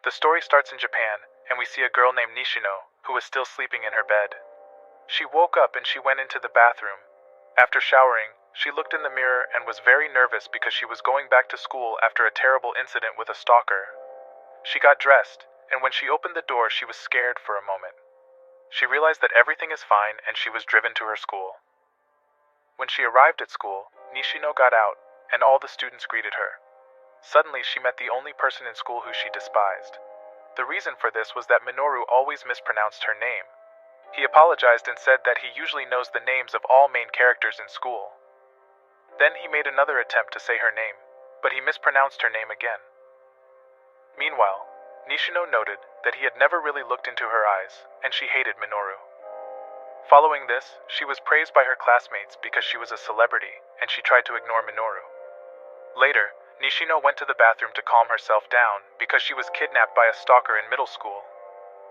The story starts in Japan, and we see a girl named Nishino, who was still sleeping in her bed. She woke up and she went into the bathroom. After showering, she looked in the mirror and was very nervous because she was going back to school after a terrible incident with a stalker. She got dressed, and when she opened the door, she was scared for a moment. She realized that everything is fine and she was driven to her school. When she arrived at school, Nishino got out, and all the students greeted her. Suddenly, she met the only person in school who she despised. The reason for this was that Minoru always mispronounced her name. He apologized and said that he usually knows the names of all main characters in school. Then he made another attempt to say her name, but he mispronounced her name again. Meanwhile, Nishino noted that he had never really looked into her eyes, and she hated Minoru. Following this, she was praised by her classmates because she was a celebrity, and she tried to ignore Minoru. Later, Nishino went to the bathroom to calm herself down because she was kidnapped by a stalker in middle school.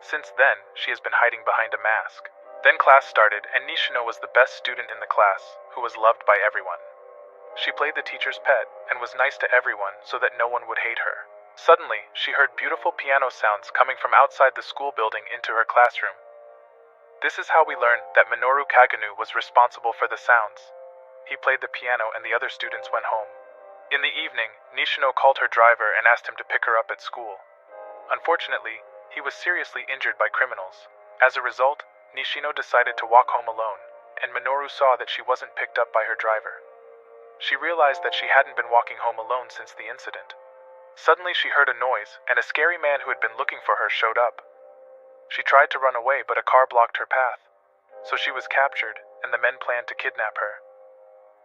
Since then, she has been hiding behind a mask. Then class started, and Nishino was the best student in the class, who was loved by everyone. She played the teacher's pet, and was nice to everyone so that no one would hate her. Suddenly, she heard beautiful piano sounds coming from outside the school building into her classroom. This is how we learn that Minoru Kagenu was responsible for the sounds. He played the piano and the other students went home. In the evening, Nishino called her driver and asked him to pick her up at school. Unfortunately, he was seriously injured by criminals. As a result, Nishino decided to walk home alone, and Minoru saw that she wasn't picked up by her driver. She realized that she hadn't been walking home alone since the incident. Suddenly she heard a noise, and a scary man who had been looking for her showed up. She tried to run away, but a car blocked her path. So she was captured, and the men planned to kidnap her.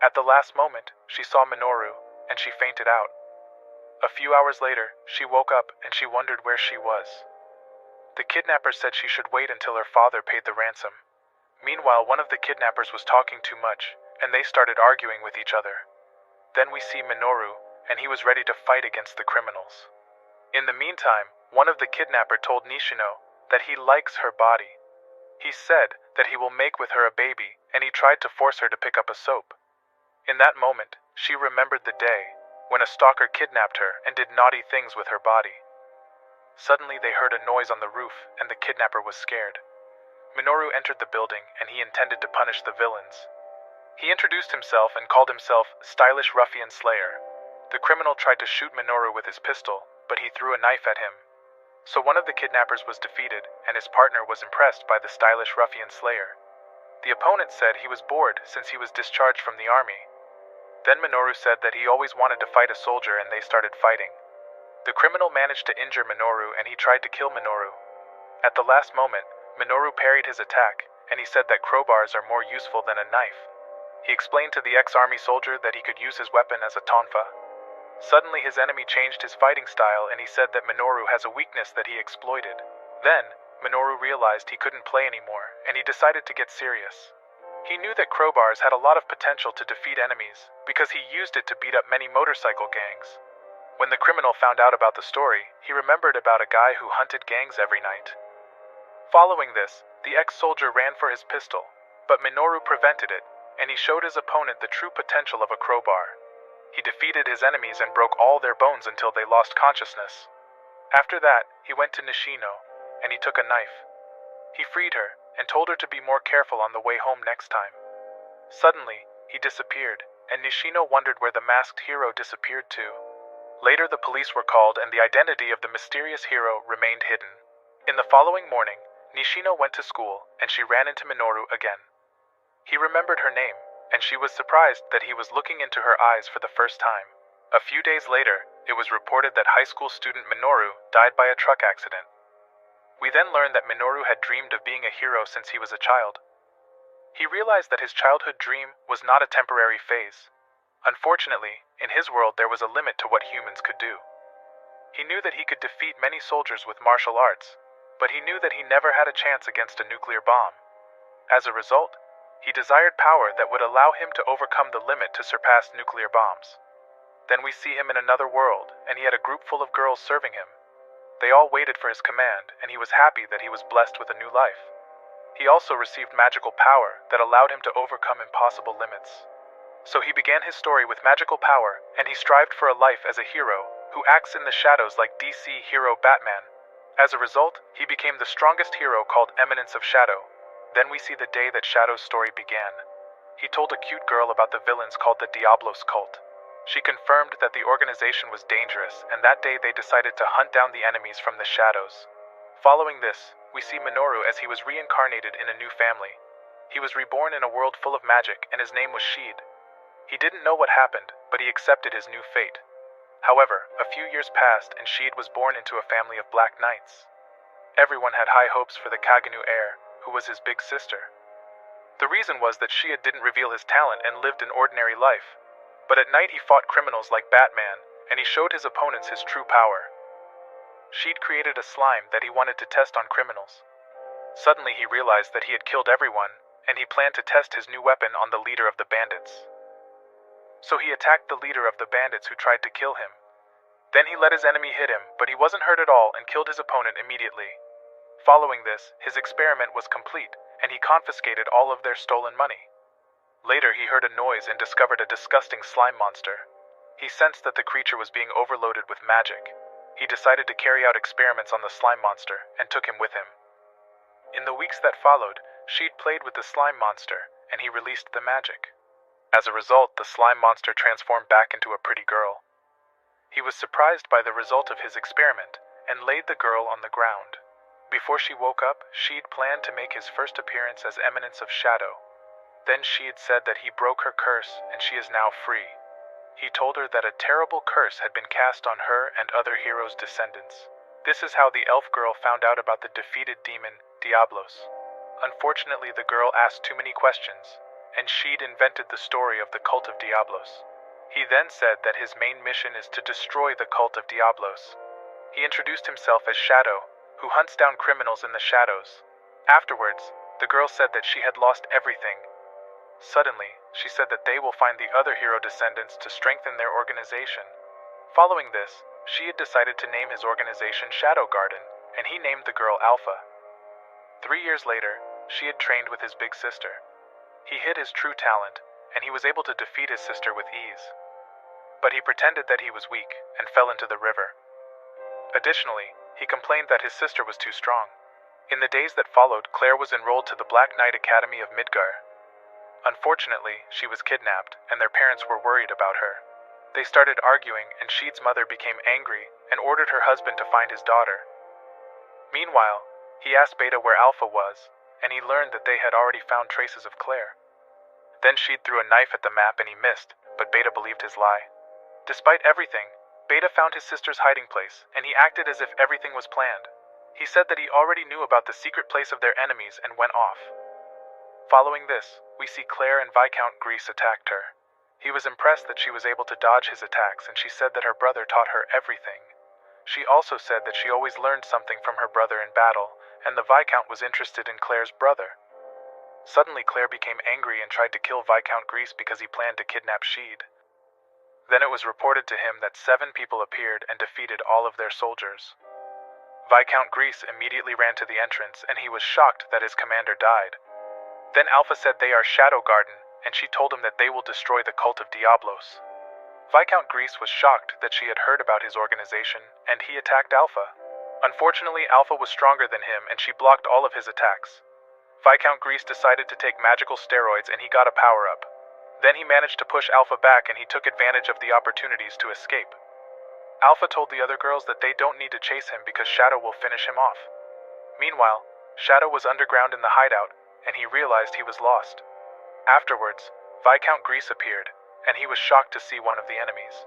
At the last moment, she saw Minoru, and she fainted out. A few hours later, she woke up and she wondered where she was. The kidnappers said she should wait until her father paid the ransom. Meanwhile, one of the kidnappers was talking too much, and they started arguing with each other. Then we see Minoru, and he was ready to fight against the criminals. In the meantime, one of the kidnappers told Nishino that he likes her body. He said that he will make with her a baby, and he tried to force her to pick up a soap. In that moment, she remembered the day when a stalker kidnapped her and did naughty things with her body. Suddenly they heard a noise on the roof, and the kidnapper was scared. Minoru entered the building, and he intended to punish the villains. He introduced himself and called himself Stylish Ruffian Slayer. The criminal tried to shoot Minoru with his pistol, but he threw a knife at him. So one of the kidnappers was defeated, and his partner was impressed by the Stylish Ruffian Slayer. The opponent said he was bored since he was discharged from the army. Then Minoru said that he always wanted to fight a soldier, and they started fighting. The criminal managed to injure Minoru, and he tried to kill Minoru. At the last moment, Minoru parried his attack, and he said that crowbars are more useful than a knife. He explained to the ex-army soldier that he could use his weapon as a tonfa. Suddenly his enemy changed his fighting style, and he said that Minoru has a weakness that he exploited. Then, Minoru realized he couldn't play anymore, and he decided to get serious. He knew that crowbars had a lot of potential to defeat enemies, because he used it to beat up many motorcycle gangs. When the criminal found out about the story, he remembered about a guy who hunted gangs every night. Following this, the ex-soldier ran for his pistol, but Minoru prevented it, and he showed his opponent the true potential of a crowbar. He defeated his enemies and broke all their bones until they lost consciousness. After that, he went to Nishino, and he took a knife. He freed her, and told her to be more careful on the way home next time. Suddenly, he disappeared, and Nishino wondered where the masked hero disappeared to. Later, the police were called, and the identity of the mysterious hero remained hidden. In the following morning, Nishino went to school, and she ran into Minoru again. He remembered her name, and she was surprised that he was looking into her eyes for the first time. A few days later, it was reported that high school student Minoru died by a truck accident. We then learned that Minoru had dreamed of being a hero since he was a child. He realized that his childhood dream was not a temporary phase. Unfortunately, in his world there was a limit to what humans could do. He knew that he could defeat many soldiers with martial arts, but he knew that he never had a chance against a nuclear bomb. As a result, he desired power that would allow him to overcome the limit to surpass nuclear bombs. Then we see him in another world, and he had a group full of girls serving him. They all waited for his command, and he was happy that he was blessed with a new life. He also received magical power that allowed him to overcome impossible limits. So he began his story with magical power, and he strived for a life as a hero who acts in the shadows like DC hero Batman, As a result, he became the strongest hero called Eminence of Shadow. Then we see the day that Shadow's story began. He told a cute girl about the villains called the Diablos cult. She confirmed that the organization was dangerous, and that day they decided to hunt down the enemies from the shadows. Following this, we see Minoru as he was reincarnated in a new family. He was reborn in a world full of magic, and his name was Sheed. He didn't know what happened, but he accepted his new fate. However, a few years passed and Sheed was born into a family of Black Knights. Everyone had high hopes for the Kage heir, who was his big sister. The reason was that Sheed didn't reveal his talent and lived an ordinary life. But at night he fought criminals like Batman, and he showed his opponents his true power. Sheed created a slime that he wanted to test on criminals. Suddenly he realized that he had killed everyone, and he planned to test his new weapon on the leader of the bandits. So he attacked the leader of the bandits who tried to kill him. Then he let his enemy hit him, but he wasn't hurt at all and killed his opponent immediately. Following this, his experiment was complete, and he confiscated all of their stolen money. Later he heard a noise and discovered a disgusting slime monster. He sensed that the creature was being overloaded with magic. He decided to carry out experiments on the slime monster and took him with him. In the weeks that followed, Sheed played with the slime monster, and he released the magic. As a result, the slime monster transformed back into a pretty girl. He was surprised by the result of his experiment, and laid the girl on the ground. Before she woke up, Sheed planned to make his first appearance as Eminence of Shadow. Then Sheed said that he broke her curse, and she is now free. He told her that a terrible curse had been cast on her and other heroes' descendants. This is how the elf girl found out about the defeated demon, Diablos. Unfortunately, the girl asked too many questions, and Sheed invented the story of the cult of Diablos. He then said that his main mission is to destroy the cult of Diablos. He introduced himself as Shadow, who hunts down criminals in the shadows. Afterwards, the girl said that she had lost everything. Suddenly, she said that they will find the other hero descendants to strengthen their organization. Following this, Sheed decided to name his organization Shadow Garden, and he named the girl Alpha. 3 years later, Sheed trained with his big sister. He hid his true talent, and he was able to defeat his sister with ease. But he pretended that he was weak and fell into the river. Additionally, he complained that his sister was too strong. In the days that followed, Claire was enrolled to the Black Knight Academy of Midgar. Unfortunately, she was kidnapped, and their parents were worried about her. They started arguing, and Sheed's mother became angry and ordered her husband to find his daughter. Meanwhile, he asked Beta where Alpha was, and he learned that they had already found traces of Claire. Then Sheed threw a knife at the map and he missed, but Beta believed his lie. Despite everything, Beta found his sister's hiding place, and he acted as if everything was planned. He said that he already knew about the secret place of their enemies and went off. Following this, we see Claire and Viscount Grease attacked her. He was impressed that she was able to dodge his attacks, and she said that her brother taught her everything. She also said that she always learned something from her brother in battle, and the Viscount was interested in Claire's brother. Suddenly Claire became angry and tried to kill Viscount Grease because he planned to kidnap Sheed. Then it was reported to him that 7 people appeared and defeated all of their soldiers. Viscount Grease immediately ran to the entrance, and he was shocked that his commander died. Then Alpha said they are Shadow Garden, and she told him that they will destroy the cult of Diablos. Viscount Grease was shocked that she had heard about his organization, and he attacked Alpha. Unfortunately, Alpha was stronger than him, and she blocked all of his attacks. Viscount Grease decided to take magical steroids, and he got a power-up. Then he managed to push Alpha back, and he took advantage of the opportunities to escape. Alpha told the other girls that they don't need to chase him because Shadow will finish him off. Meanwhile, Shadow was underground in the hideout, and he realized he was lost. Afterwards, Viscount Grease appeared, and he was shocked to see one of the enemies.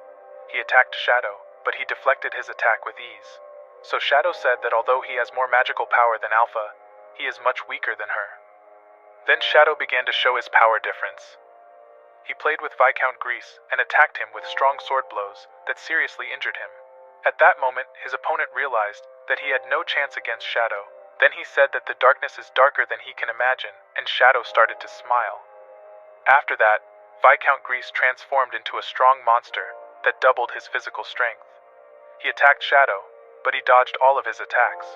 He attacked Shadow, but he deflected his attack with ease. So Shadow said that although he has more magical power than Alpha, he is much weaker than her. Then Shadow began to show his power difference. He played with Viscount Grease and attacked him with strong sword blows that seriously injured him. At that moment, his opponent realized that he had no chance against Shadow. Then he said that the darkness is darker than he can imagine, and Shadow started to smile. After that, Viscount Grease transformed into a strong monster that doubled his physical strength. He attacked Shadow, but he dodged all of his attacks.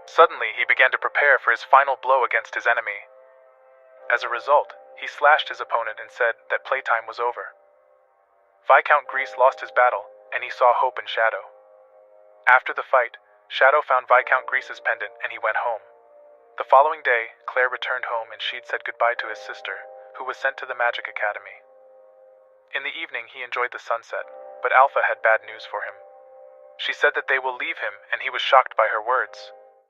Suddenly, he began to prepare for his final blow against his enemy. As a result, he slashed his opponent and said that playtime was over. Viscount Grease lost his battle, and he saw hope in Shadow. After the fight, Shadow found Viscount Grease's pendant and he went home. The following day, Claire returned home and she'd said goodbye to his sister, who was sent to the Magic Academy. In the evening, he enjoyed the sunset, but Alpha had bad news for him. She said that they will leave him, and he was shocked by her words.